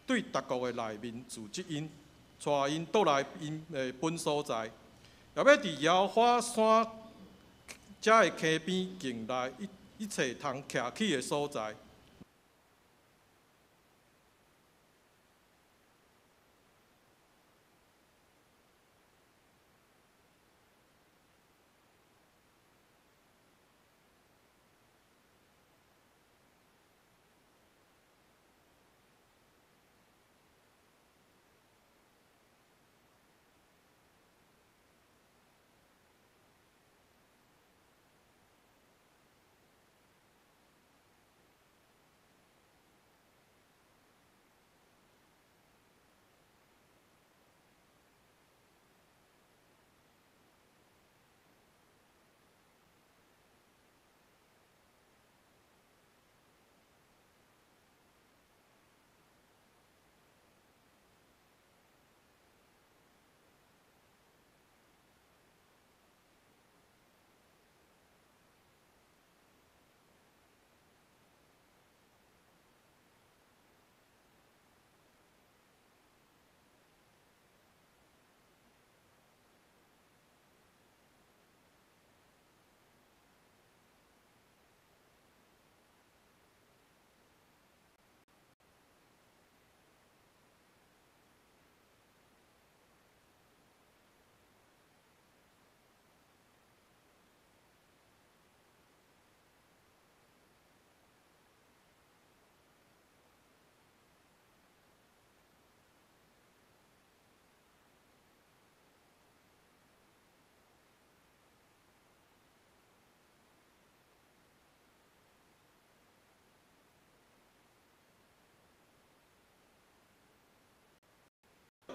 对各国的内面自责因，带因倒来因本所在，也要伫摇花山遮的溪边境内一切通徛起的所在。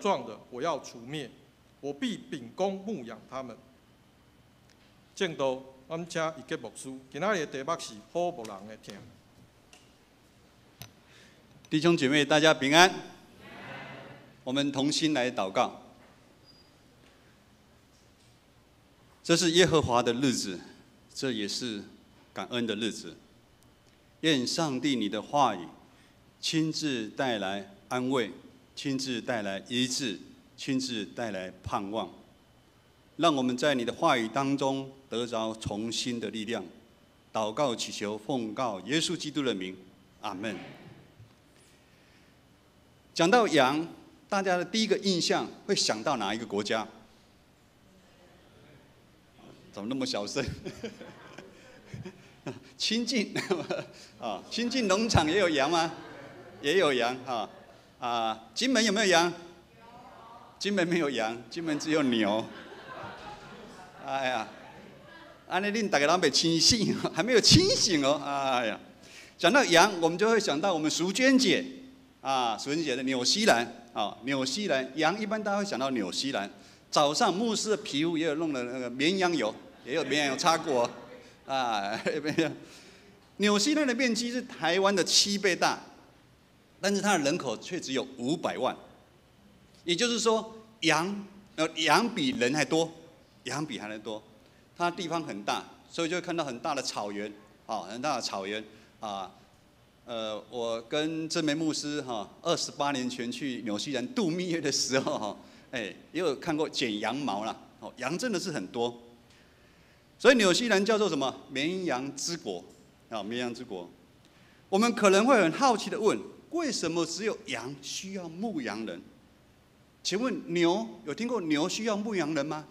壮的，我要除灭，我必秉公牧养他们。正道，俺遮一节牧师，今仔日的题目是好牧人的听。弟兄姐妹，大家平安。我们同心来祷告。这是耶和华的日子，这也是感恩的日子。愿上帝你的话语亲自带来安慰，亲自带来医治，亲自带来盼望。让我们在你的话语当中得着重新的力量。祷告祈求，奉告耶稣基督的名，阿们。讲到羊，大家的第一个印象会想到哪一个国家？怎么那么小声？清境啊，清境农场也有羊吗？也有羊啊。金门有没有羊？金门没有羊，金门只有牛。哎呀，安尼恁大家人没清醒，还没有清醒哦。哎呀，讲到羊，我们就会想到我们淑娟姐啊，淑娟姐的纽西兰啊，纽西兰羊一般大家会想到纽西兰。早上牧师的皮肤也有弄了那个绵羊油，也有绵羊油擦过啊。纽西兰的面积是台湾的7倍大，但是它的人口却只有500万，也就是说羊比人还多。羊比还多，它地方很大，所以就会看到很大的草原，很大的草原啊。我跟真梅牧师28年前去纽西兰度蜜月的时候也有看过剪羊毛啦，羊真的是很多，所以纽西兰叫做什么？绵羊之国啊，绵羊之国。我们可能会很好奇的问：为什么只有羊需要牧羊人？请问牛有听过牛需要牧羊人吗？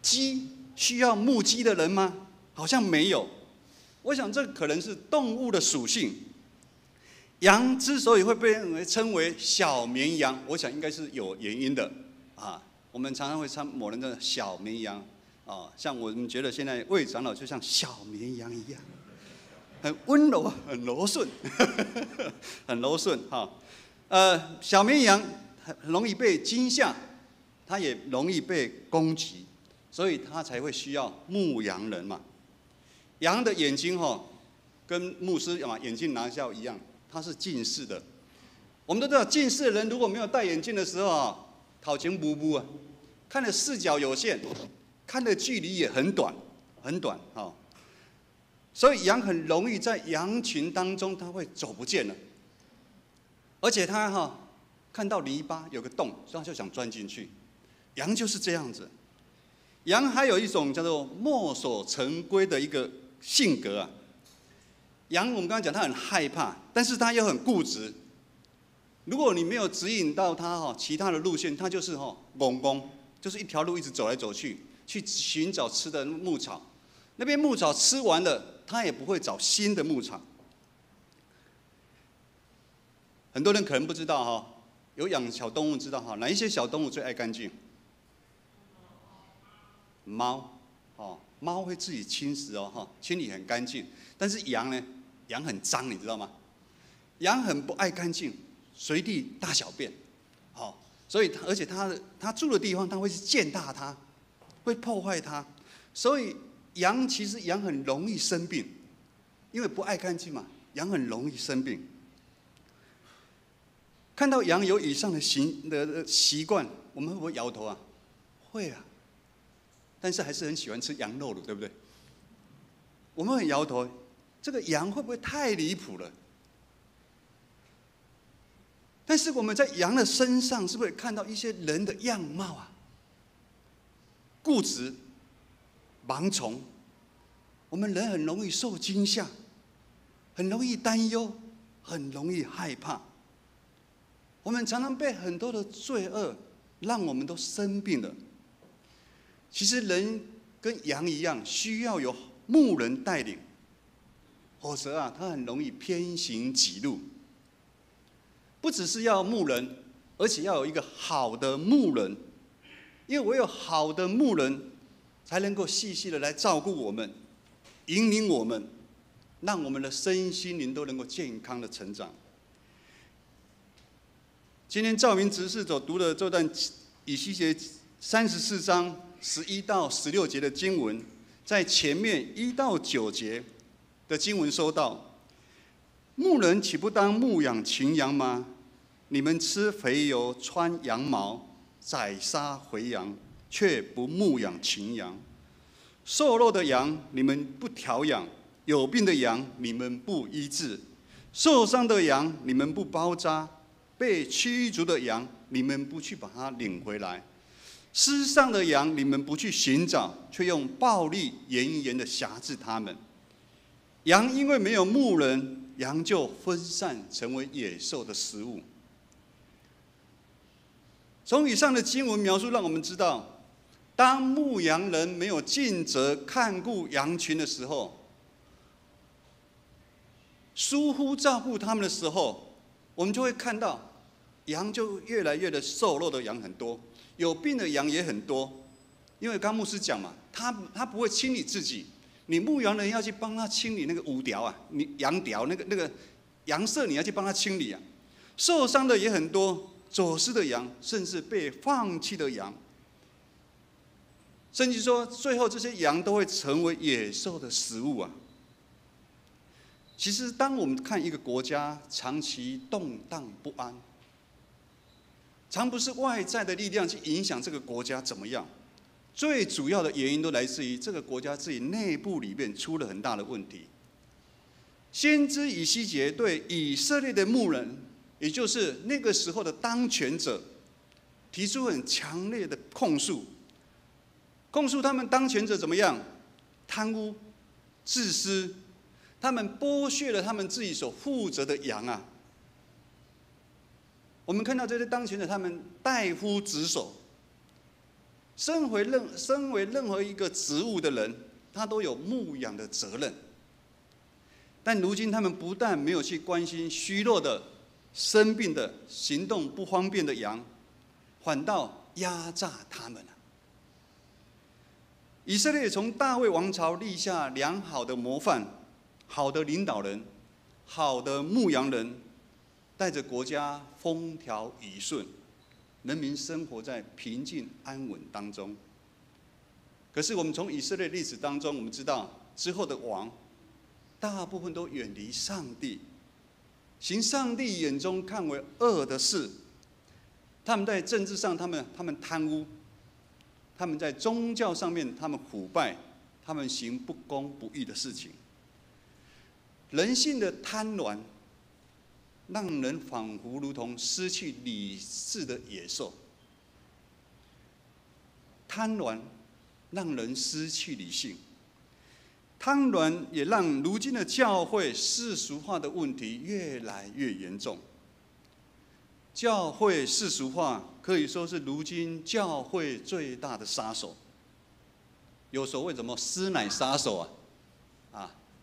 鸡需要牧鸡的人吗？好像没有。我想这可能是动物的属性。羊之所以会被称为小绵羊，我想应该是有原因的啊。我们常常会称某人的小绵羊啊，像我们觉得现在魏长老就像小绵羊一样，很温柔，很柔顺，很柔顺哈。小绵羊很容易被惊吓，它也容易被攻击。所以他才会需要牧羊人嘛。羊的眼睛跟牧师眼镜拿下一样，它是近视的。我们都知道，近视的人如果没有戴眼镜的时候头前模糊啊，看的视角有限，看的距离也很短，很短所以羊很容易在羊群当中，它会走不见了。而且他看到篱笆有个洞，他就想钻进去。羊就是这样子。羊还有一种叫做墨守成规的一个性格啊。羊我们刚刚讲，它很害怕，但是它又很固执。如果你没有指引到它其他的路线，它就是懵懵，就是一条路一直走来走去，去寻找吃的牧草。那边牧草吃完了，它也不会找新的牧草。很多人可能不知道有养小动物知道哪一些小动物最爱干净？猫，猫会自己清食清理很干净。但是羊呢？羊很脏，你知道吗？羊很不爱干净，随地大小便，所以而且它住的地方，它会去践踏它，会破坏它。所以其实羊很容易生病，因为不爱干净嘛，羊很容易生病。看到羊有以上的习惯，我们会不会摇头啊？会啊，但是还是很喜欢吃羊肉的，对不对？我们很摇头，这个羊会不会太离谱了？但是我们在羊的身上，是不是看到一些人的样貌啊？固执、盲从，我们人很容易受惊吓，很容易担忧，很容易害怕。我们常常被很多的罪恶让我们都生病了。其实人跟羊一样，需要有牧人带领，否则他很容易偏行己路。不只是要牧人，而且要有一个好的牧人，因为唯有好的牧人，才能够细细的来照顾我们，引领我们，让我们的身心灵都能够健康的成长。今天兆明执事所读的这段以西结34章11到16节的经文，在前面1到9节的经文说到：牧人岂不当牧养群羊吗？你们吃肥油，穿羊毛，宰杀回羊，却不牧养群羊。瘦弱的羊你们不调养，有病的羊你们不医治，受伤的羊你们不包扎，被驱逐的羊你们不去把它领回来，失丧的羊你们不去寻找，却用暴力严严的辖制他们。羊因为没有牧人，羊就分散成为野兽的食物。从以上的经文描述，让我们知道，当牧羊人没有尽责看顾羊群的时候，疏忽照顾他们的时候，我们就会看到羊就越来越的瘦弱的羊很多，有病的羊也很多。因为刚牧师讲嘛，他不会清理自己，你牧羊人要去帮他清理那个五条啊，你羊条那个羊舍，你要去帮他清理啊。受伤的也很多，走失的羊，甚至被放弃的羊，甚至说最后这些羊都会成为野兽的食物啊。其实，当我们看一个国家长期动荡不安，常不是外在的力量去影响这个国家怎么样，最主要的原因都来自于这个国家自己内部里面出了很大的问题。先知以西结对以色列的牧人，也就是那个时候的当权者，提出很强烈的控诉他们当权者怎么样？贪污、自私，他们剥削了他们自己所负责的羊啊。我们看到这些当权者，他们怠夫职守。身为任何一个职务的人，他都有牧养的责任。但如今他们不但没有去关心虚弱的、生病的、行动不方便的羊，反倒压榨他们了。以色列从大卫王朝立下良好的模范，好的领导人，好的牧羊人，带着国家风调雨顺，人民生活在平静安稳当中。可是我们从以色列历史当中，我们知道之后的王，大部分都远离上帝，行上帝眼中看为恶的事。他们在政治上，他们贪污；他们在宗教上面，他们腐败；他们行不公不义的事情。人性的贪婪，让人仿佛如同失去理智的野兽。贪婪让人失去理性，贪婪也让如今的教会世俗化的问题越来越严重。教会世俗化可以说是如今教会最大的杀手。有所谓什么师奶杀手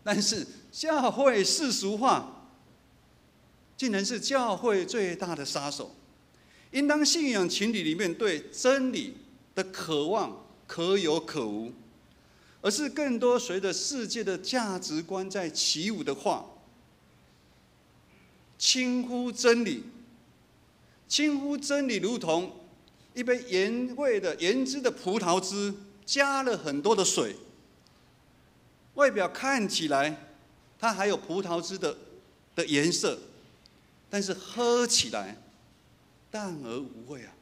但是教会世俗化竟然是教会最大的杀手。应当信仰群体里面对真理的渴望可有可无，而是更多随着世界的价值观在起舞的话，轻忽真理，轻忽真理如同一杯原汁的葡萄汁，加了很多的水，外表看起来它还有葡萄汁的颜色，但是喝起来淡而无味啊。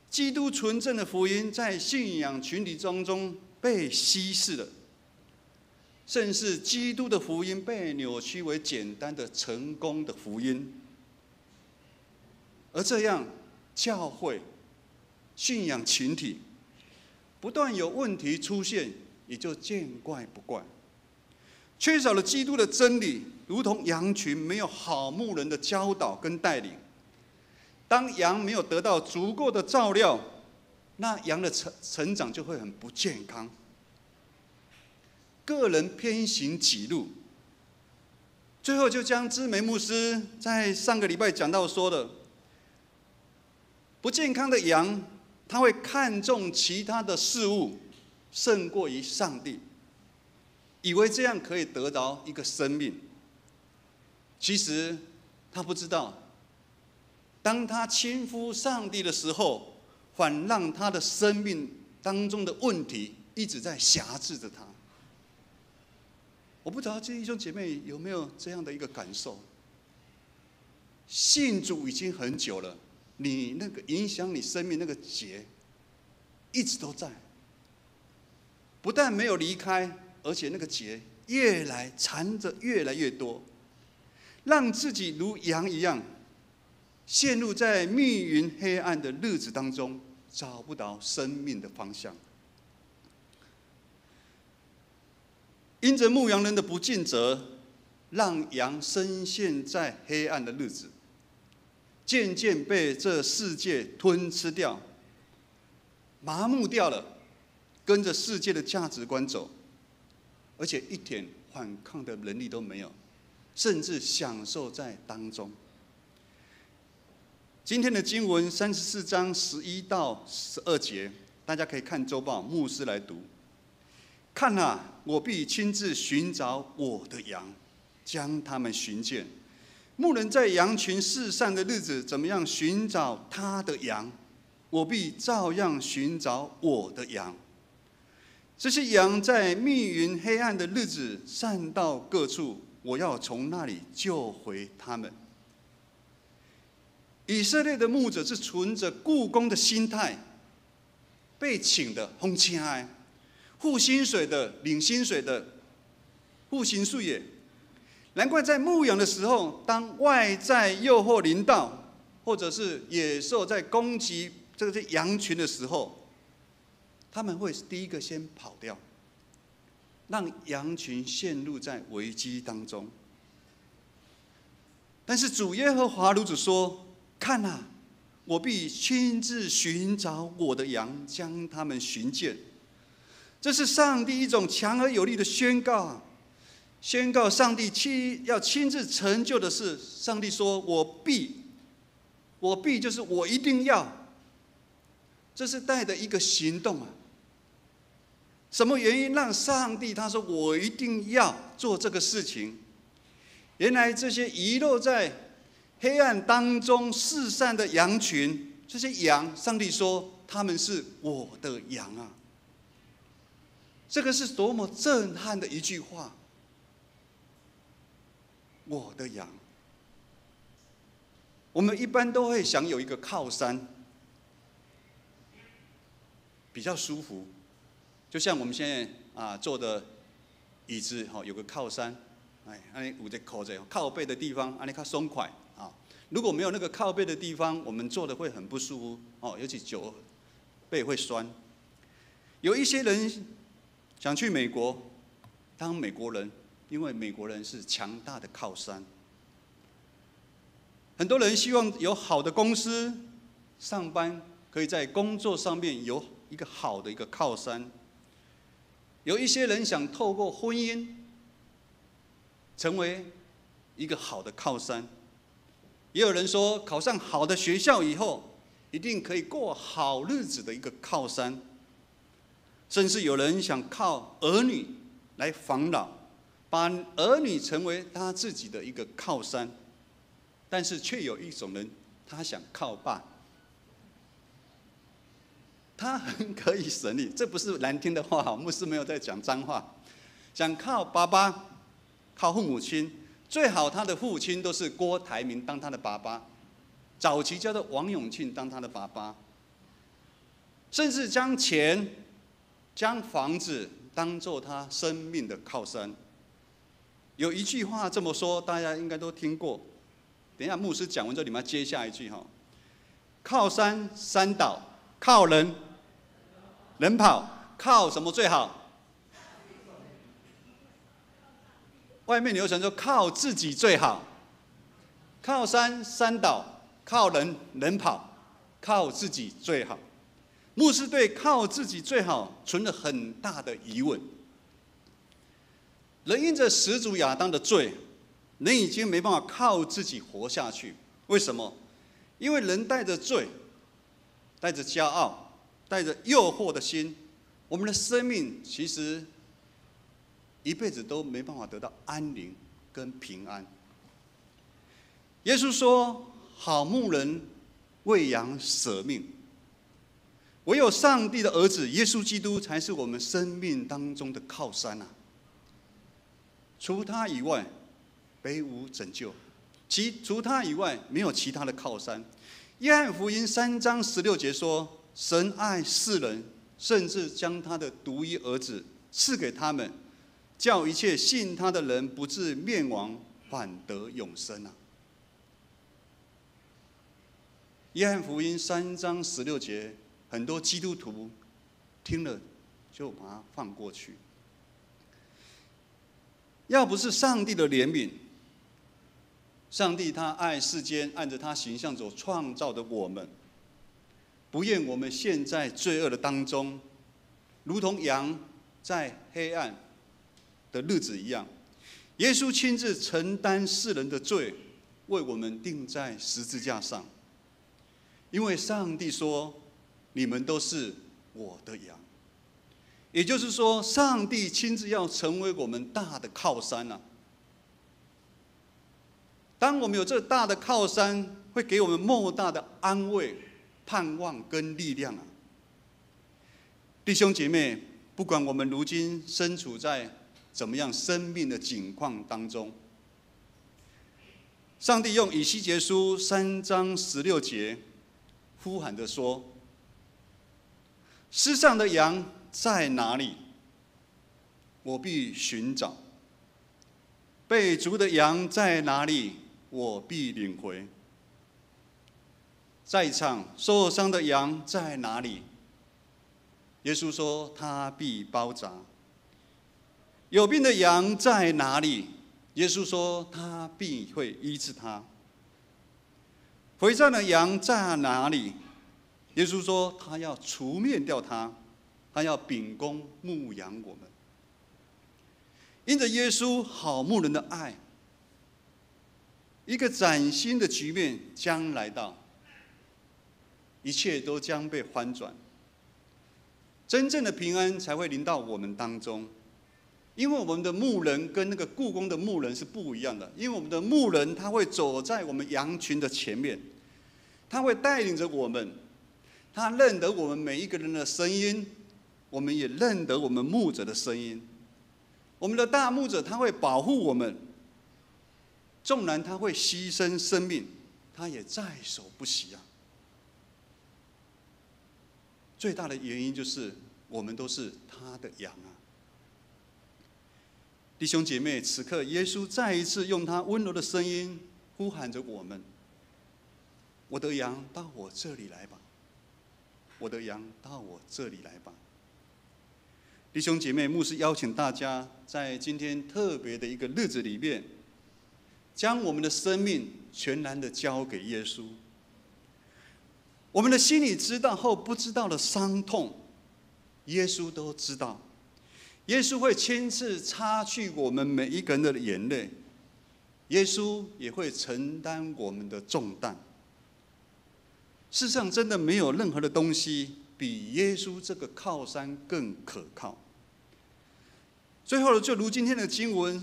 基督纯正的福音在信仰群体当中被稀释了，甚至基督的福音被扭曲为简单的成功的福音，而这样教会信仰群体不断有问题出现，也就见怪不怪。缺少了基督的真理，如同羊群没有好牧人的教导跟带领。当羊没有得到足够的照料，那羊的成长就会很不健康。个人偏行己路，最后就将知梅牧师在上个礼拜讲到说的，不健康的羊，他会看重其他的事物胜过于上帝，以为这样可以得到一个生命。其实他不知道，当他轻忽上帝的时候，反让他的生命当中的问题一直在辖制着他。我不知道这弟兄姐妹有没有这样的一个感受？信主已经很久了，你那个影响你生命那个结一直都在，不但没有离开，而且那个结缠着越来越多，让自己如羊一样陷入在密云黑暗的日子当中，找不到生命的方向。因着牧羊人的不尽责，让羊深陷在黑暗的日子，渐渐被这世界吞吃掉，麻木掉了，跟着世界的价值观走，而且一点反抗的能力都没有，甚至享受在当中。今天的经文34章11到12节，大家可以看周报，牧师来读。看啊，我必亲自寻找我的羊，将他们寻见。牧人在羊群四散的日子，怎么样寻找他的羊？我必照样寻找我的羊。这些羊在密云黑暗的日子散到各处，我要从那里救回他们。以色列的牧者是存着雇工的心态，被请的轰请爱，付薪水的领薪水的，付薪水也。难怪在牧羊的时候，当外在诱惑临到，或者是野兽在攻击这些羊群的时候，他们会第一个先跑掉，让羊群陷入在危机当中。但是主耶和华如此说：看啊，我必亲自寻找我的羊，将他们寻见。这是上帝一种强而有力的宣告，宣告上帝要亲自成就的事。上帝说：我必就是我一定要，这是带的一个行动啊。什么原因让上帝他说我一定要做这个事情？原来这些遗落在黑暗当中四散的羊群，这些羊，上帝说他们是我的羊啊。这个是多么震撼的一句话！我的羊。我们一般都会想有一个靠山，比较舒服。就像我们现在坐的椅子有个靠山，安尼有一个靠着靠背的地方，安尼较松快啊。如果没有那个靠背的地方，我们坐的会很不舒服哦，尤其久背会酸。有一些人想去美国当美国人，因为美国人是强大的靠山。很多人希望有好的公司上班，可以在工作上面有一个好的一个靠山。有一些人想透过婚姻成为一个好的靠山，也有人说考上好的学校以后，一定可以过好日子的一个靠山。甚至有人想靠儿女来防老，把儿女成为他自己的一个靠山。但是却有一种人，他想靠爸，他很可以省力，这不是难听的话，牧师没有在讲脏话。想靠爸爸，靠父母亲，最好他的父亲都是郭台铭当他的爸爸，早期叫做王永庆当他的爸爸，甚至将钱、将房子当做他生命的靠山。有一句话这么说，大家应该都听过。等一下牧师讲完之后，你们要接下一句哈：靠山山倒，靠人人跑，靠什么最好？外面流传说靠自己最好。靠山山倒，靠人人跑，靠自己最好。牧师对靠自己最好存了很大的疑问。人因着始祖亚当的罪，人已经没办法靠自己活下去。为什么？因为人带着罪，带着骄傲，带着诱惑的心，我们的生命其实一辈子都没办法得到安宁跟平安。耶稣说：“好牧人为羊舍命。”唯有上帝的儿子耶稣基督才是我们生命当中的靠山啊！除他以外，别无拯救。除他以外，没有其他的靠山。约翰福音3章16节说：“神爱世人，甚至将他的独一儿子赐给他们，叫一切信他的人不至灭亡，反得永生啊！”约翰福音3章16节，很多基督徒听了就把它放过去。要不是上帝的怜悯，上帝他爱世间，按着他形象所创造的我们，不愿我们陷在罪恶的当中，如同羊在黑暗的日子一样。耶稣亲自承担世人的罪，为我们钉在十字架上。因为上帝说：“你们都是我的羊。”也就是说，上帝亲自要成为我们大的靠山啊！当我们有这大的靠山，会给我们莫大的安慰、盼望跟力量啊！弟兄姐妹，不管我们如今身处在怎么样生命的境况当中，上帝用以西结书3章16节呼喊着说：“世上的羊在哪里？我必寻找。被逐的羊在哪里？我必领回。在场受伤的羊在哪里？”耶稣说：“他必包扎。”有病的羊在哪里？耶稣说：“他必会医治他。”肥善的羊在哪里？耶稣说：“他要除灭掉它，他要秉公牧养我们。”因着耶稣好牧人的爱，一个崭新的局面将来到，一切都将被翻转，真正的平安才会临到我们当中。因为我们的牧人跟那个故宫的牧人是不一样的，因为我们的牧人他会走在我们羊群的前面，他会带领着我们，他认得我们每一个人的声音，我们也认得我们牧者的声音。我们的大牧者他会保护我们，纵然他会牺牲生命，他也在所不惜啊！最大的原因就是我们都是他的羊啊！弟兄姐妹，此刻耶稣再一次用他温柔的声音呼喊着我们：我的羊，到我这里来吧！我的羊，到我这里来吧！弟兄姐妹，牧师邀请大家在今天特别的一个日子里面，将我们的生命全然的交给耶稣。我们的心里知道后不知道的伤痛，耶稣都知道。耶稣会亲自擦去我们每一个人的眼泪，耶稣也会承担我们的重担。世上真的没有任何的东西比耶稣这个靠山更可靠。最后就如今天的经文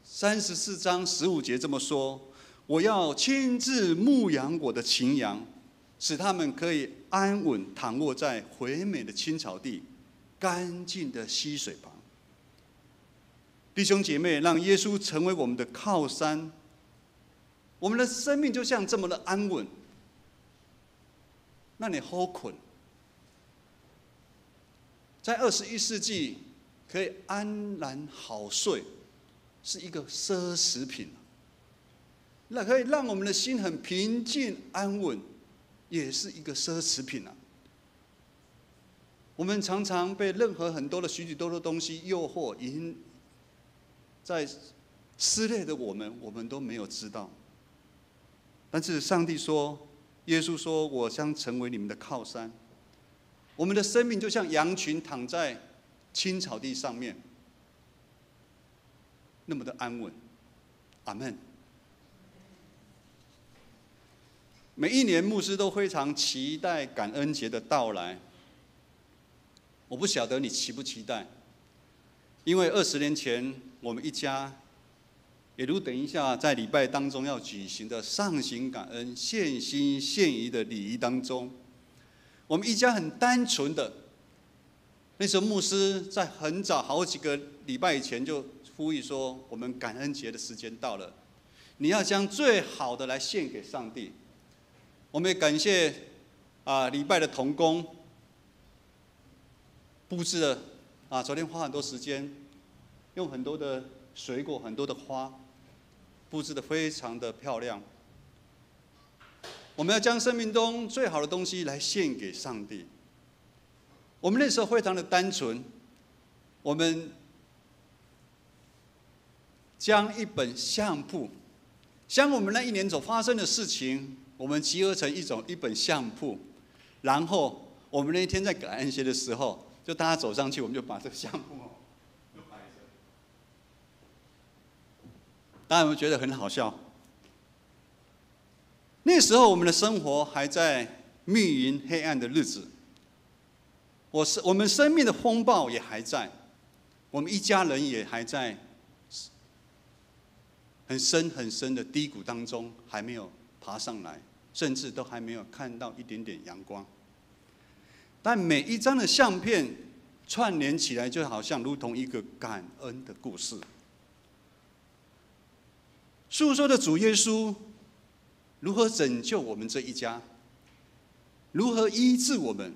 34章15节这么说：我要亲自牧养我的群羊，使他们可以安稳躺卧在肥美的青草地，干净的溪水旁。弟兄姐妹，让耶稣成为我们的靠山，我们的生命就像这么的安稳，让你好困。在21世纪可以安然好睡，是一个奢侈品。那可以让我们的心很平静安稳，也是一个奢侈品啊。我们常常被任何很多的许许多多东西诱惑，在撕裂的我们都没有知道。但是上帝说，耶稣说：“我将成为你们的靠山。”我们的生命就像羊群躺在青草地上面，那么的安稳。阿们。每一年牧师都非常期待感恩节的到来。我不晓得你期不期待，因为20年前我们一家，也如等一下在礼拜当中要举行的上行感恩献心献仪的礼仪当中，我们一家很单纯的，那时候牧师在很早好几个礼拜以前就呼吁说，我们感恩节的时间到了，你要将最好的来献给上帝。我们也感谢礼拜的同工布置了昨天花很多时间，用很多的水果、很多的花，布置得非常的漂亮。我们要将生命中最好的东西来献给上帝。我们那时候非常的单纯，我们将一本相簿，将我们那一年所发生的事情，我们集合成一本相簿，然后我们那一天在感恩节的时候，就大家走上去，我们就把这个相簿就摆着。大家有没有觉得很好笑？那时候我们的生活还在密云黑暗的日子，我们生命的风暴也还在，我们一家人也还在很深很深的低谷当中，还没有爬上来，甚至都还没有看到一点点阳光。但每一张的相片串联起来，就好像如同一个感恩的故事，诉说的主耶稣如何拯救我们这一家，如何医治我们，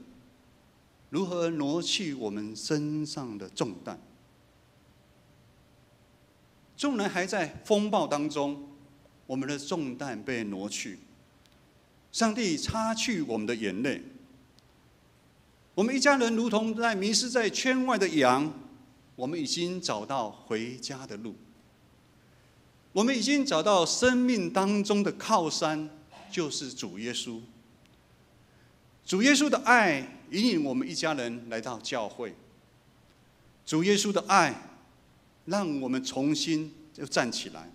如何挪去我们身上的重担。纵然还在风暴当中，我们的重担被挪去，上帝擦去我们的眼泪。我们一家人如同在迷失在圈外的羊，我们已经找到回家的路。我们已经找到生命当中的靠山，就是主耶稣。主耶稣的爱引领我们一家人来到教会。主耶稣的爱让我们重新就站起来。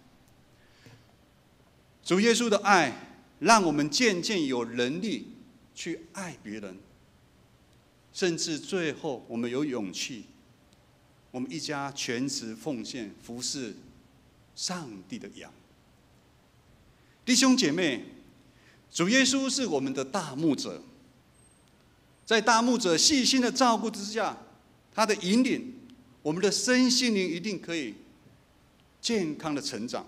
主耶稣的爱让我们渐渐有能力去爱别人，甚至最后我们有勇气，我们一家全职奉献服侍上帝的羊。弟兄姐妹，主耶稣是我们的大牧者，在大牧者细心的照顾之下，他的引领，我们的身心灵一定可以健康的成长。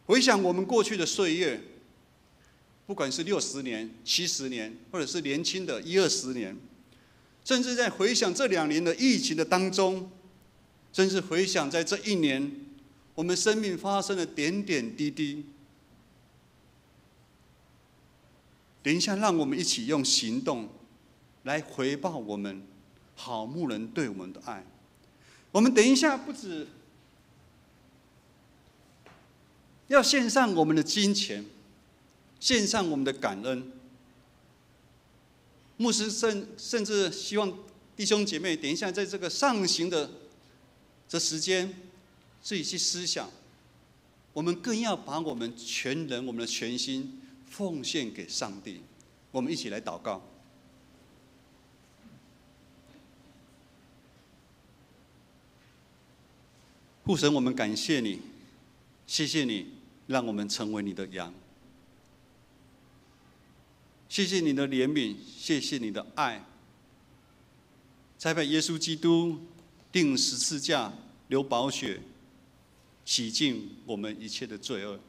回想我们过去的岁月，不管是60年、70年，或者是年轻的20年，甚至在回想这2年的疫情的当中，真是回想在这一年，我们生命发生的点点滴滴。等一下，让我们一起用行动来回报我们好牧人对我们的爱。我们等一下不止要献上我们的金钱，献上我们的感恩。牧师甚至希望弟兄姐妹等一下在这个上行的这时间，自己去思想，我们更要把我们全人、我们的全心奉献给上帝。我们一起来祷告。父神，我们感谢你，谢谢你让我们成为你的羊，谢谢你的怜悯，谢谢你的爱，才把耶稣基督钉十字架，流宝血，洗净我们一切的罪恶，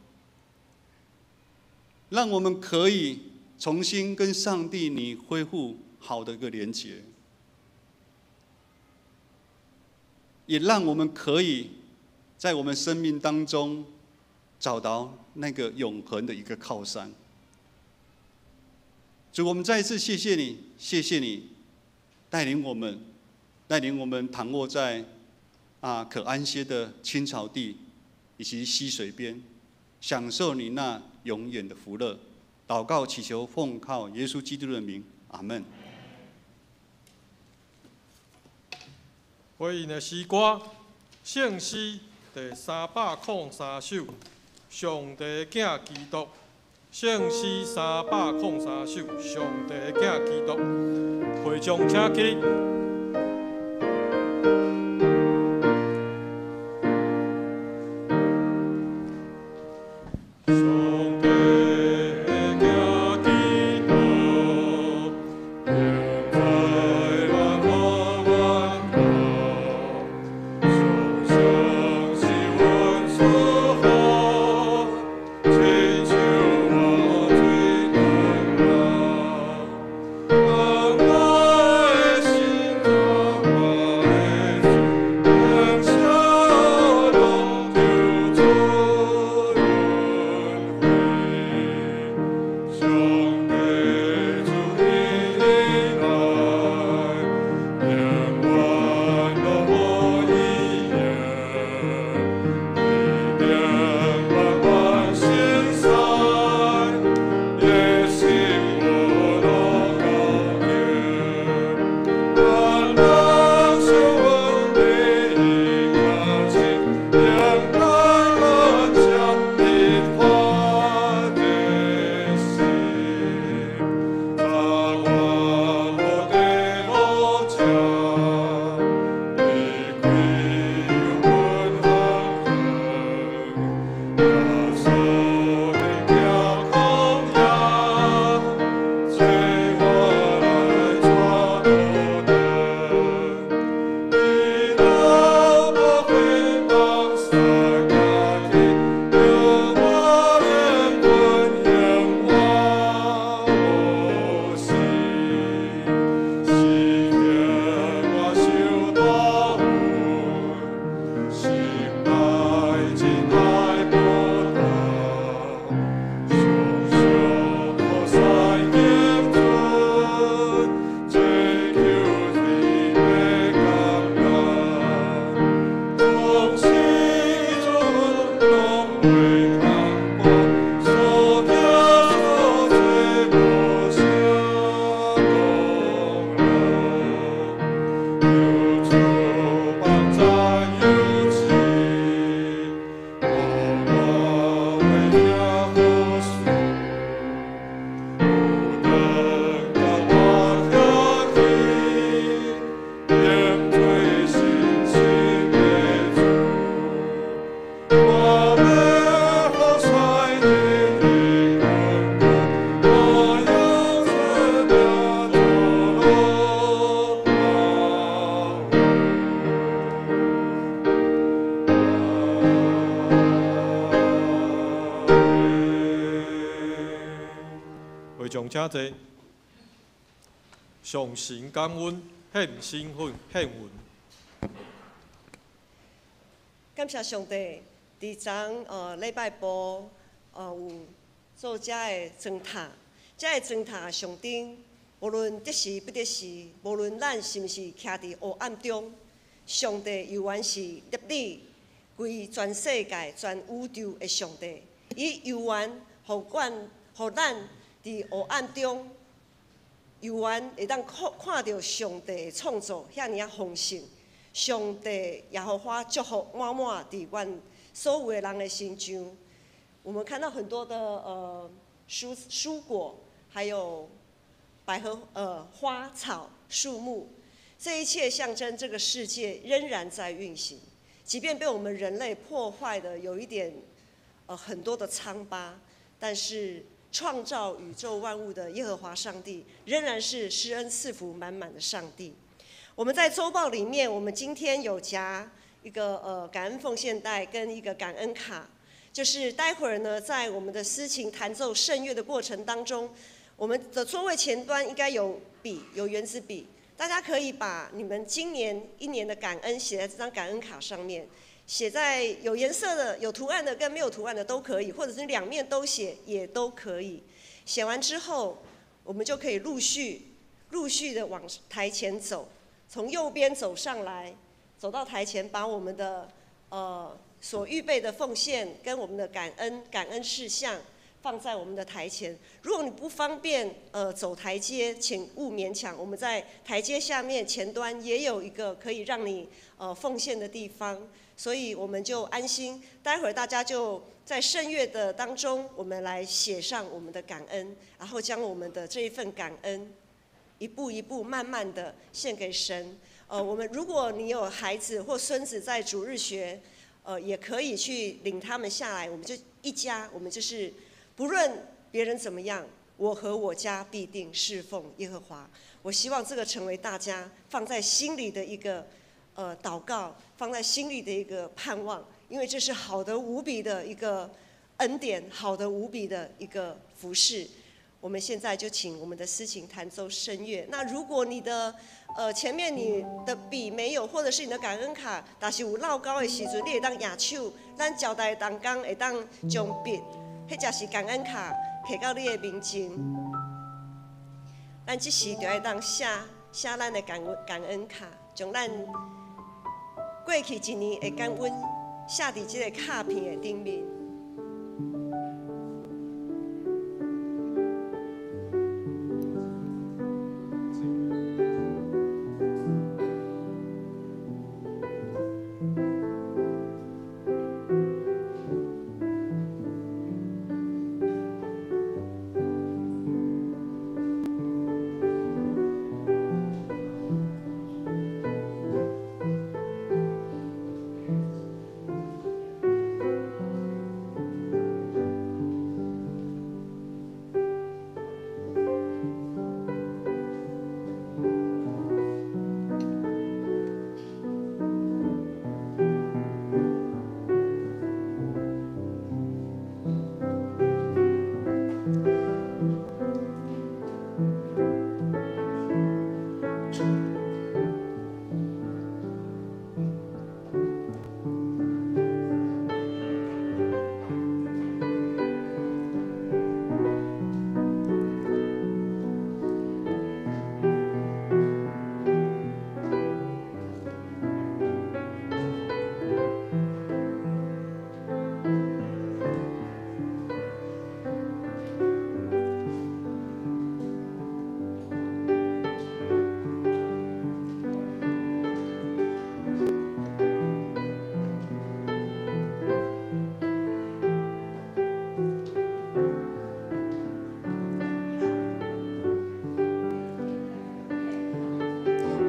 让我们可以重新跟上帝你恢复好的一个连结，也让我们可以在我们生命当中找到那个永恒的一个靠山。主，我们再一次谢谢你，谢谢你带领我们躺卧在可安歇的青草地以及溪水边，享受你那永远的福乐。祷告祈求奉靠耶稣基督的名，阿们。回应的诗歌，圣诗第303首，上帝囝基督。圣诗303首，上帝囝基督。会众请起。请坐。上神感恩，献身份献运。感谢上帝，伫昨礼拜五有做遮的砖塔，遮的砖塔上顶，无论得时不得时，无论咱是毋是徛伫黑暗中，上帝犹原是立理规全世界、全宇宙的上帝。伊犹原互咱伫黑暗中，犹原会当看到上帝的创造遐尔啊丰盛。上帝也互我祝福满满伫阮所有的人的心中。我们看到很多的蔬果，还有百合花草树木，这一切象征这个世界仍然在运行，即便被我们人类破坏的有一点很多的疮疤，但是创造宇宙万物的耶和华上帝仍然是施恩赐福满满的上帝。我们在周报里面，我们今天有夹一个感恩奉献袋跟一个感恩卡，就是待会儿呢，在我们的司琴弹奏圣乐的过程当中，我们的座位前端应该有笔，有原子笔，大家可以把你们今年一年的感恩写在这张感恩卡上面，写在有颜色的、有图案的跟没有图案的都可以，或者是两面都写也都可以。写完之后，我们就可以陆续的往台前走。从右边走上来，走到台前，把我们的所预备的奉献跟我们的感恩事项放在我们的台前。如果你不方便走台阶，请勿勉强。我们在台阶下面前端也有一个可以让你奉献的地方，所以我们就安心。待会儿大家就在圣乐的当中，我们来写上我们的感恩，然后将我们的这一份感恩。一步一步慢慢的献给神。如果你有孩子或孙子在主日学，也可以去领他们下来。我们就一家，我们就是不论别人怎么样，我和我家必定侍奉耶和华。我希望这个成为大家放在心里的一个祷告，放在心里的一个盼望，因为这是好的无比的一个恩典，好的无比的一个服事。我们现在就请我们的司琴弹奏圣乐。那如果你的前面你的笔没有，或者是你的感恩卡，但是有落高的时阵，你会当举手，咱交代当工会当将笔，迄就是感恩卡摕到你的面前。咱即时就要当写咱的感恩卡，将咱过去一年的感恩写伫这个卡片的顶面。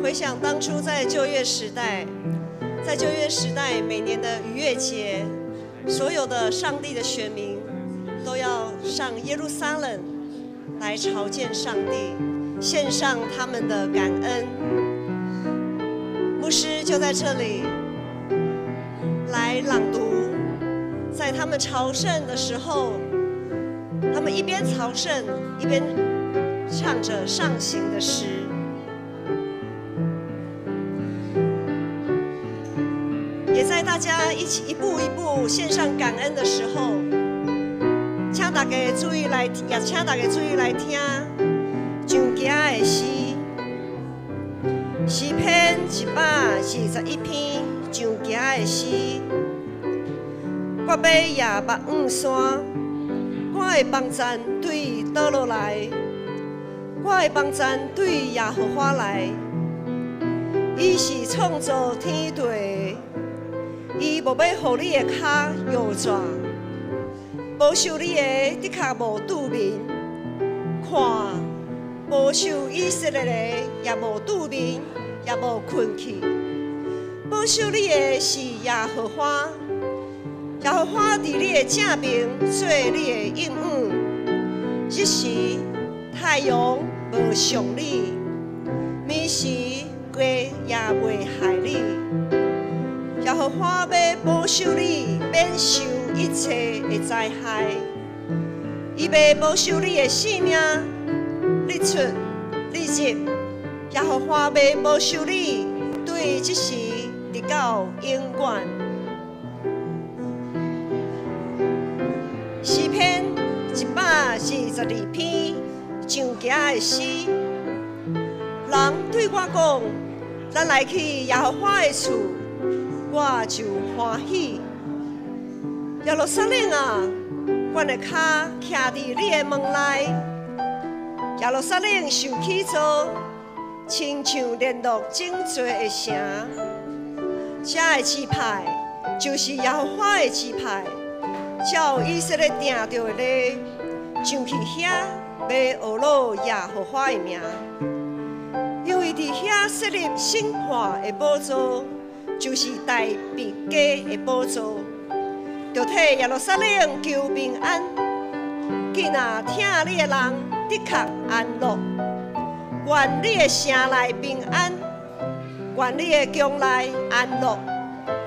回想当初在旧约时代，每年的逾越节，所有的上帝的选民都要上耶路撒冷来朝见上帝，献上他们的感恩。牧师就在这里来朗读，在他们朝圣的时候，他们一边朝圣一边唱着上行的诗。也在大家一起一步一步献上感恩的时候，请大家注意来，也请大家注意来听上家的诗，诗篇121篇上家的诗。我要夜目望山，我的帮赞对倒落来，我的帮赞对耶和华来。伊是创造天地的，伊无要互你的脚摇拽，保守你的的确无拄面。看，保守以色列的也无拄面，也无困去。保守你的是耶和华，耶和华伫你的正面做你的应允。日时太阳无伤你，暝时月也袂害你。耶和华要保守你免受一切的灾害，伊要保守你的性命，日出日入。耶和华要保守你，对这时直到永远。诗篇122篇上家的诗，人对我讲：“咱来去耶和华的厝，我就欢喜。”耶路撒冷啊，阮的脚徛伫你的门内。耶路撒冷受起造，亲像联络整齐的城。这的支派就是耶和华的支派，照以色列定着的咧，上去遐要学老耶和华的名。因为伫遐设立审判的宝座，就是大别家的宝座，就替耶路撒冷求平安。既然听你的人的确安乐，愿你的城内平安，愿你的宫内安乐。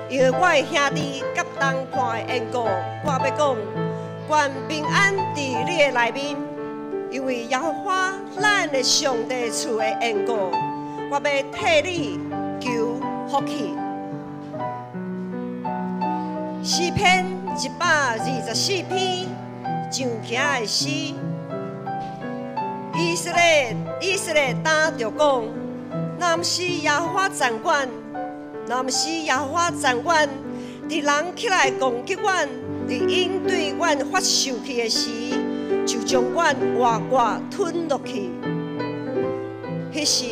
因为我的兄弟甲同伴的缘故，我要讲，愿平安伫你的内面。因为耶和华咱的上帝厝的缘故，我要替你求福气。诗篇124篇上家的诗，以色列担着讲，若毋是耶和华掌管，若毋是耶和华掌管，伫人起来攻击阮，伫因对阮发受气的时，就将阮活活吞落去。迄时，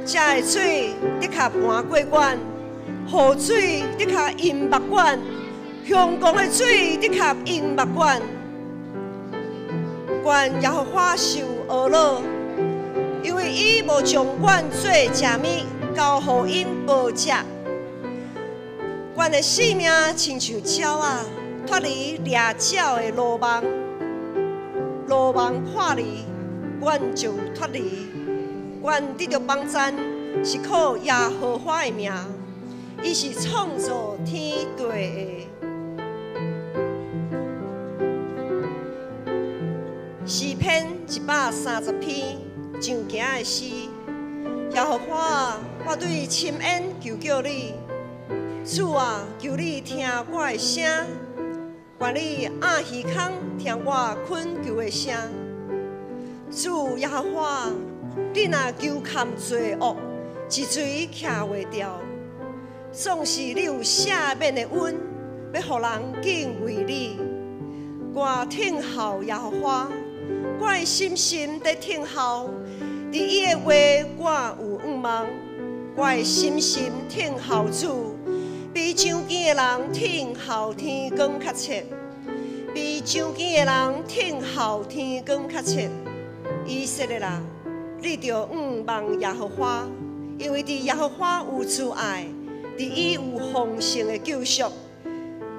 这的水的确盘过阮，雨水的确淹没阮，凶光的水的确淹没阮。愿耶和华受懊恼，因为伊无将阮做食物交互因无食。阮的性命亲像鸟啊，脱离掠鸟的罗网。罗网破离，阮就脱离。阮得到帮赞，是靠耶和华的名，伊是创造天地的。诗篇130篇上家的诗，耶和华，我对深恩求叫你，主啊，求你听我的声。愿你按耳孔听我恳求的声。主耶和华，你若求砍罪恶，一锤徛袂掉。总是你有赦免的恩，要互人敬畏你。我听候耶和华，我的心在听候。伫伊的话，我有仰望。我的心听候主。比上见的人听候天光较切，比上见的人听候天光较切。以色列啊，你着仰望耶和华，因为伫耶和华有慈爱，伫伊有丰盛的救赎。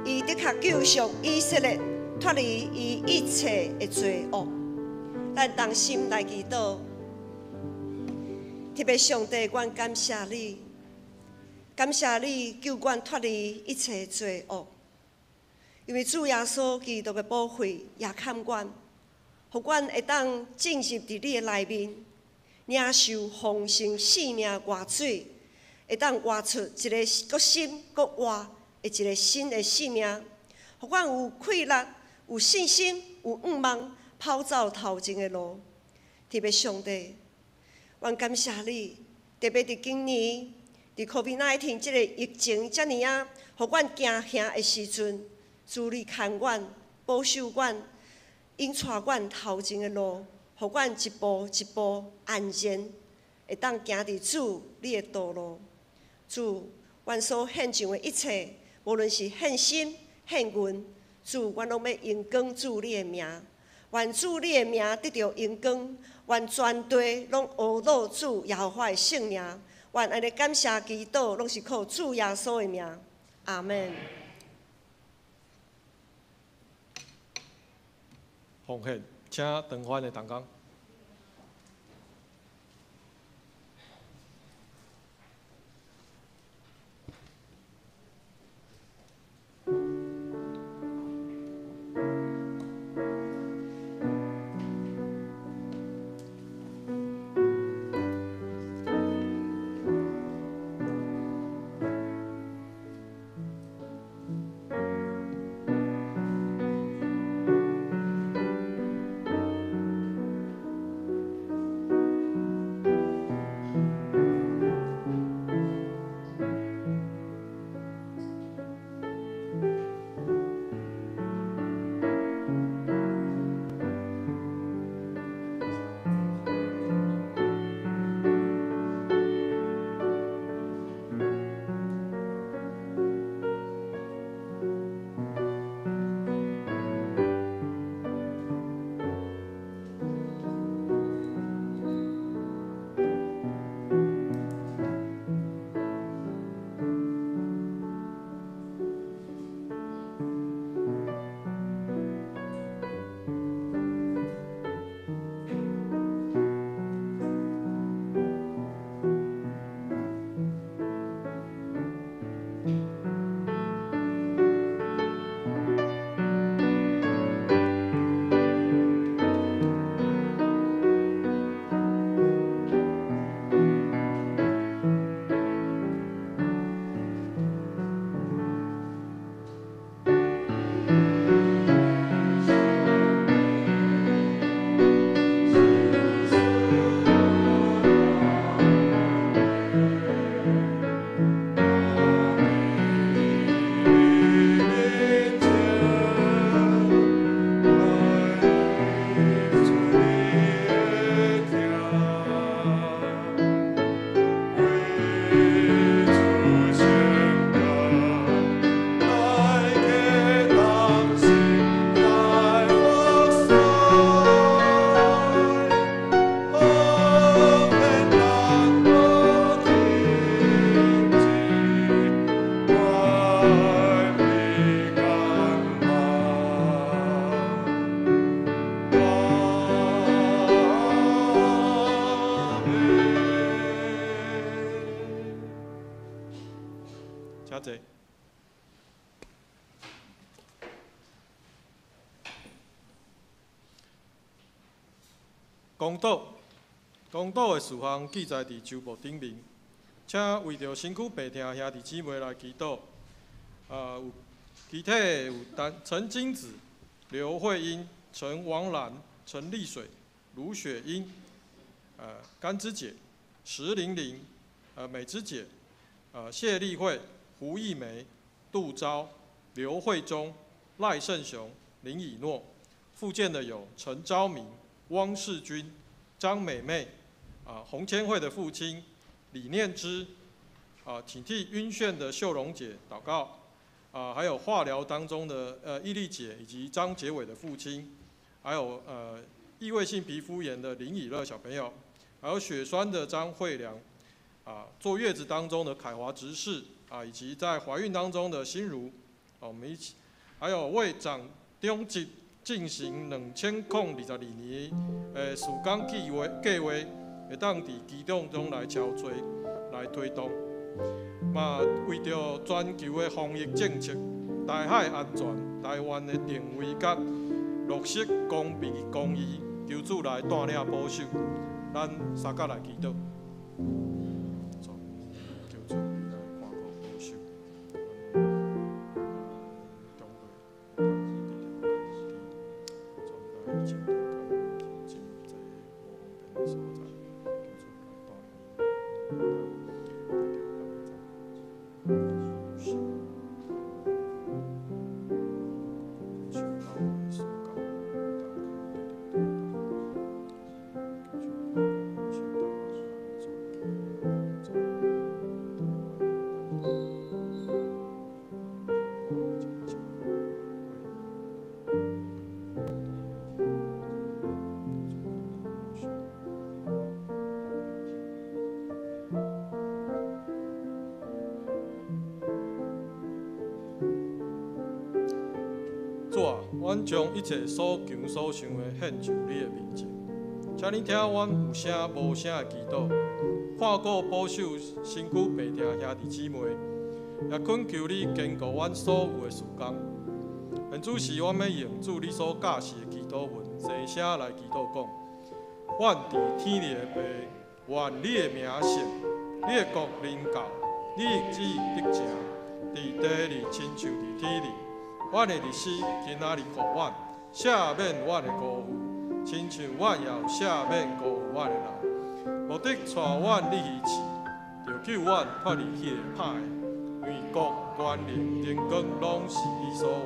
伊的确救赎以色列，脱离伊一切的罪恶。咱同心来祈祷，特别上帝，阮感谢你。感谢你救阮脱离一切罪恶，因为主耶稣基督的宝血也砍阮，互阮会当进入伫你的内面，领受丰盛生命活水，会当活出一个搁新搁活的一个新的生命，互阮有气力、有信心、有愿望，跑走头前的路。特别上帝，阮感谢你，特别伫今年，伫 COVID-19 这个疫情遮尔啊，互阮行行的时阵，主你看阮、保守阮，引带阮头前的路，互阮一步一步安然，会当行伫主你的道路。主，阮所献上的一切，无论是献心、献银，主，阮拢要荣光主你的名，愿主你的名得到荣光，愿全地拢学到主耶和华的圣名，愿安尼感谢祈祷，拢是靠主耶稣的名，阿门。奉献，请长官的同工。请坐。公道的事项记载伫周报顶面，请为着身躯病痛兄弟姊妹来祈祷。有具体有陈金子、刘慧英、陈王兰、陈丽水、卢雪英、甘之姐、石玲玲、美之姐、谢丽慧、胡艺梅、杜昭、刘慧忠、赖胜雄、林以诺。附件的有陈昭明、汪世军、张美妹、洪千惠的父亲李念之，请替晕眩的秀荣姐祷告，还有化疗当中的伊丽姐以及张杰伟的父亲，还有异位性皮肤炎的林以乐小朋友，还有血栓的张惠良，坐月子当中的凯华执事，以及在怀孕当中的心如，我们一起，还有为长中级进行2022年事工计划，会当伫机动中来敲催、来推动。嘛，为着全球的防疫政策、台海安全、台湾的定位甲落实公平公义，求主来带领保守。咱三甲来祈祷。求主来看顾保守。阮将一切所求所想的献上你的面前，请你听阮有声无声的祈祷，看顾保守身躯病痛兄弟姊妹，也恳求你坚固阮所有的事工。愿主是阮要用主你所教示的祈祷文，齐声来祈祷讲：阮伫天里的爸，愿你的名圣，你的国临到，你的旨意得成，伫地里亲像伫天里。阮的历史今仔日互阮赦免阮的辜负，亲像阮也有赦免辜负阮的人，目的带阮离去市，就救阮脱离迄个歹的。因为国、权力、荣光，拢是你所有，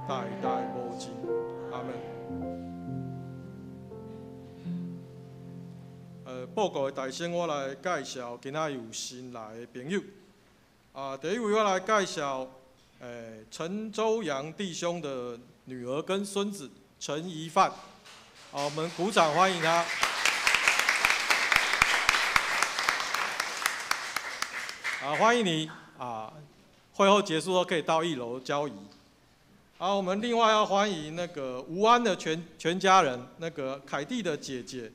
代代无尽。阿门。报告的大声，我来介绍今仔有新来的朋友。第一位我来介绍。陈周阳弟兄的女儿跟孙子陈怡范，好，我们鼓掌欢迎他。欢迎你会后结束后可以到1楼交谊。好，我们另外要欢迎那个吴安的全家人，那个凯蒂的姐姐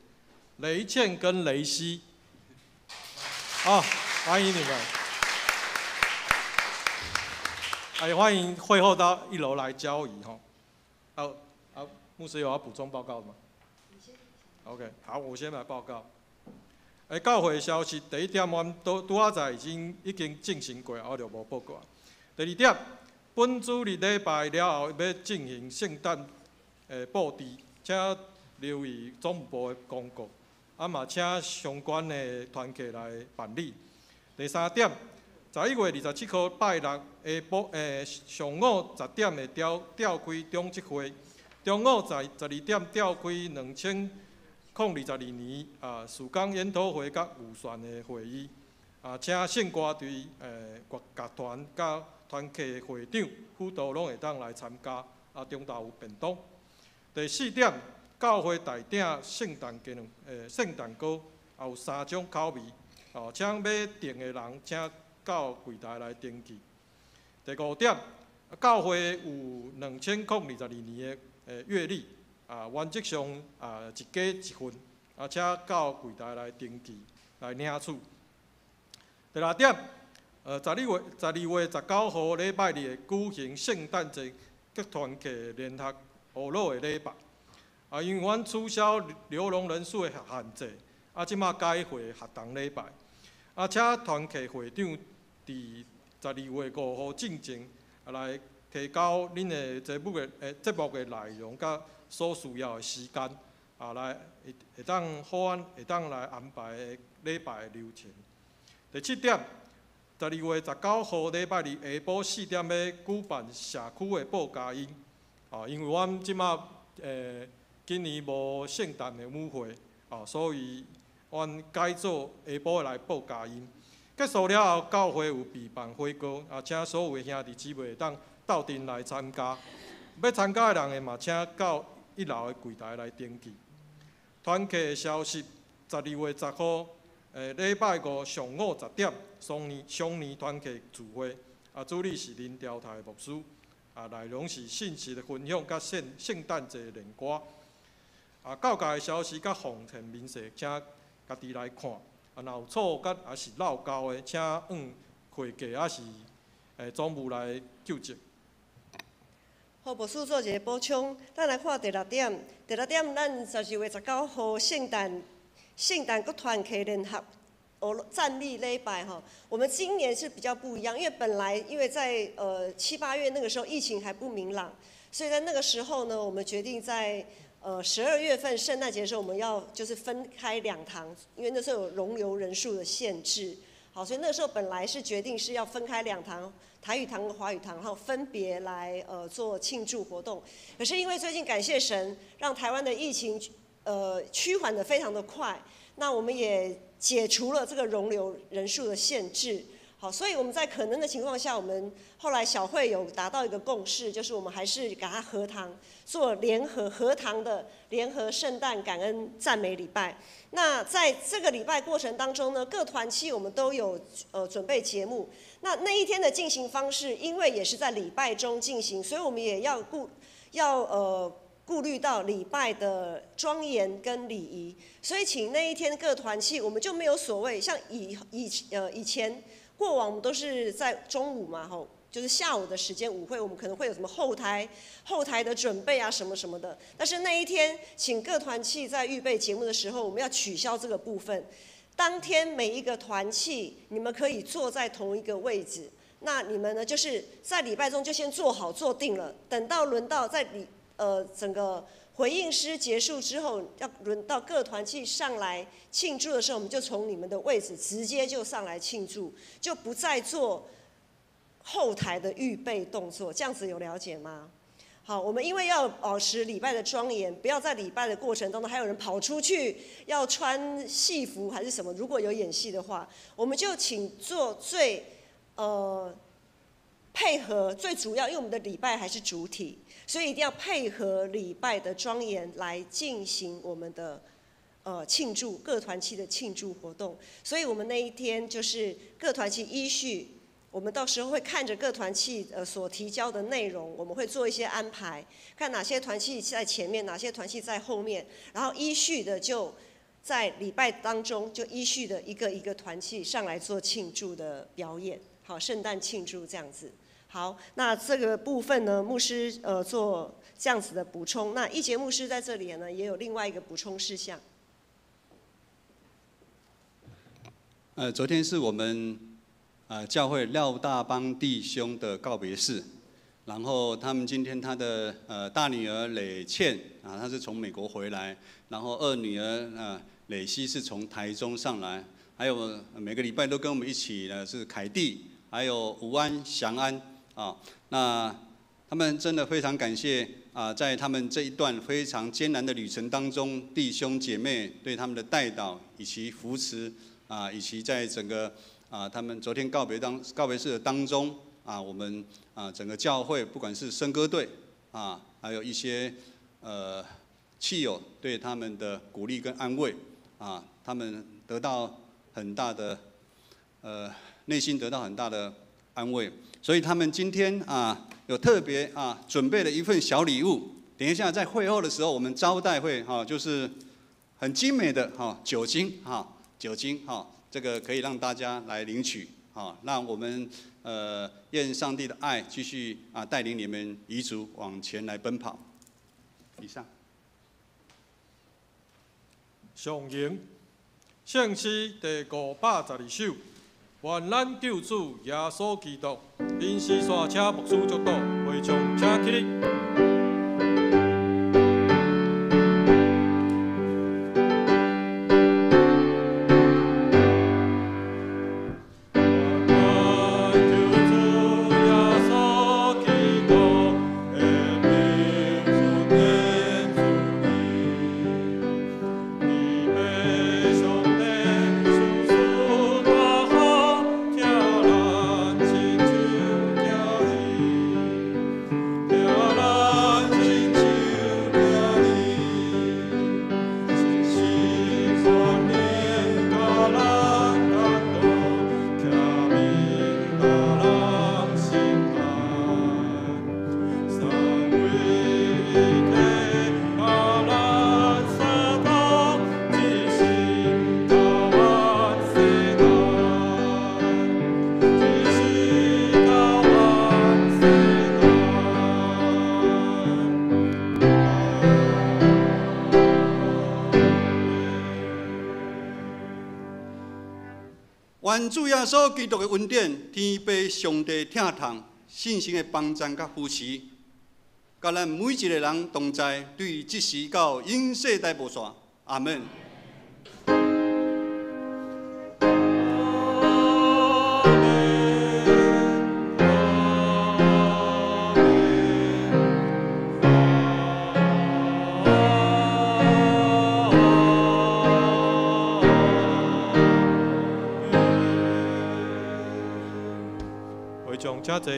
雷倩跟雷希，好，欢迎你们。也欢迎会后到1楼来交谊哈。牧师有要补充报告的吗 ？OK， 好，我先来报告。教会消息第一点，我们拄仔在已经进行过，我就无报告。第二点，本主日礼拜了后要进行圣诞布置，请留意总部的公告，嘛请相关的团体来办理。第三点。11月27号拜六下晡上午10点会召开中执会，中午12点召开2022年事工研讨会甲预算的会议，请圣歌队乐团甲团契会长、辅导拢会当来参加，中昼有便当。第4点，教会大鼎圣诞歌，也有3种口味，请要订的人请到柜台来登记。第5点，教会有2022年的月历，原则上一家一份，请到柜台来登记来领取。第6点，12月19号礼拜日举行圣诞节各团契联合和乐的礼拜。因为阮取消流笼人数的限制，即马改回学堂礼拜。请团契会长伫12月5号进前来提交恁的节目的内容甲所需要的时间，来会当来安排礼拜的流程。第7点，12月19号礼拜日下晡4点要举办社区的报佳音，因为阮即马今年无圣诞的舞会，所以阮改做下晡来报佳音。结束了后，教会有备办火锅，请所有的兄弟姊妹会当斗阵来参加。要参加的人嘛，请到1楼的柜台来登记。团契的消息，12月10号，礼拜5上午10点，双年团契聚会，主理是林调台牧师，内容是信息的分享甲圣诞节练歌。教界的消息甲奉献民事，请家己来看。若有错甲也是漏交的，请会计也是总务来纠正。好，牧师做一个补充，咱来看第6点。第6点，咱12月19号圣诞各团契联合站立礼拜哈，我们今年是比较不一样，因为本来在7、8月那个时候疫情还不明朗，所以在那个时候呢，我们决定在12月份圣诞节的时候，我们要就是分开2堂，因为那时候有容留人数的限制。好，所以那个时候本来是决定是要分开2堂，台语堂和华语堂，然后分别来做庆祝活动。可是因为最近感谢神，让台湾的疫情趋缓得非常的快，那我们也解除了这个容留人数的限制。好，所以我们在可能的情况下，我们后来小会有达到一个共识，就是我们还是给它合堂做合堂的联合圣诞感恩赞美礼拜。那在这个礼拜过程当中呢，各团契我们都有准备节目。那一天的进行方式，因为也是在礼拜中进行，所以我们也要顾虑到礼拜的庄严跟礼仪，所以请那一天各团契我们就没有所谓像以前过往我们都是在中午嘛吼。就是下午的时间舞会，我们可能会有什么后台的准备啊，什么什么的。但是那一天，请各团契在预备节目的时候，我们要取消这个部分。当天每一个团契，你们可以坐在同一个位置。那你们呢，就是在礼拜中就先做好坐定了，等到轮到在整个回应诗结束之后，要轮到各团契上来庆祝的时候，我们就从你们的位置直接就上来庆祝，就不再做后台的预备动作，这样子有了解吗？好，我们因为要保持礼拜的庄严，不要在礼拜的过程当中还有人跑出去要穿戏服还是什么，如果有演戏的话，我们就请做最配合最主要，因为我们的礼拜还是主体，所以一定要配合礼拜的庄严来进行我们的庆祝各团契的庆祝活动。所以我们那一天就是各团契依序。我们到时候会看着各团契所提交的内容，我们会做一些安排，看哪些团契在前面，哪些团契在后面，然后依序的就在礼拜当中就依序的一个一个团契上来做庆祝的表演，好，圣诞庆祝这样子。好，那这个部分呢，牧师做这样子的补充。那一节牧师在这里呢也有另外一个补充事项。昨天是我们教会廖大邦弟兄的告别式，然后他们今天他的大女儿磊倩她是从美国回来，然后二女儿磊希是从台中上来，还有每个礼拜都跟我们一起的是凯蒂，还有吴安、祥安那他们真的非常感谢在他们这一段非常艰难的旅程当中，弟兄姐妹对他们的带导以及扶持以及在整个他们昨天告别式的当中我们整个教会不管是圣歌队还有一些戚友对他们的鼓励跟安慰他们得到很大的内心得到很大的安慰，所以他们今天有特别准备了一份小礼物。等一下在会后的时候，我们招待会就是很精美的酒精这个可以让大家来领取，让我们愿上帝的爱继续带领你们遗族往前来奔跑。以上。上营圣诗第512首，愿咱救主耶稣基督，临时煞车牧师祝祷，会唱请起立。愿主耶稣基督的恩典、天父上帝疼痛、信心的帮助甲扶持，甲咱每一个人同在，对即时到永世代无煞。阿门。会众请坐。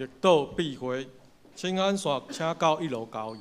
绿岛必回，青安线请到1路交易。